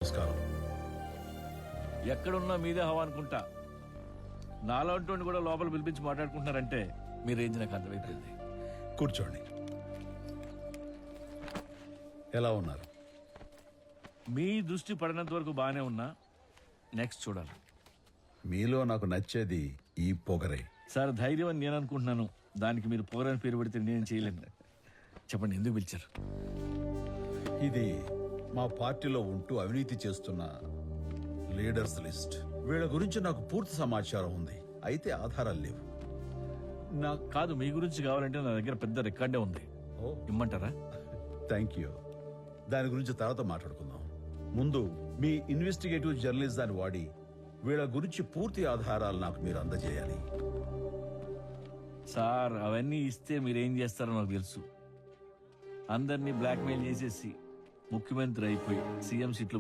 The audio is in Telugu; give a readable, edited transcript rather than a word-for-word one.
నమస్కారం. ఎక్కడున్నా మీదే హవా అనుకుంటా. నాలాంటి కూడా లోపల పిలిపించి మాట్లాడుకుంటున్నారంటే మీ రేంజ్ నాకు అర్థమైపోయింది. కూర్చోండి. ఎలా ఉన్నారు? మీ దృష్టి పడినంత వరకు బాగానే ఉన్నా. నెక్స్ట్ చూడాలి. మీలో నాకు నచ్చేది ఈ పొగరే. సార్ ధైర్యం అని నేను అనుకుంటున్నాను. దానికి మీరు పోరని పేరు పెడితే నేను చేయలేను. చెప్పండి, ఎందుకు పిలిచారు? ఇది మా పార్టీలో ఉంటూ అవినీతి చేస్తున్న లీడర్స్ లిస్ట్. వీళ్ళ గురించి నాకు పూర్తి సమాచారం ఉంది, అయితే ఆధారాలు లేవు. నాకు కాదు, మీ గురించి కావాలంటే నా దగ్గర పెద్ద రికార్డే ఉంది. ఓ, ఇమ్మంటారా? Thank you. దాని గురించి తర్వాత మాట్లాడుకుందాం. ముందు మీ ఇన్వెస్టిగేటివ్ జర్నలిజాన్ని వాడి వీళ్ళ గురించి పూర్తి ఆధారాలు నాకు మీరు అందజేయాలి. సార్ అవన్నీ ఇస్తే మీరేం చేస్తారో నాకు తెలుసు. అందరినీ బ్లాక్మెయిల్ చేసేసి ముఖ్యమంత్రి అయిపోయి సీఎం సీట్లో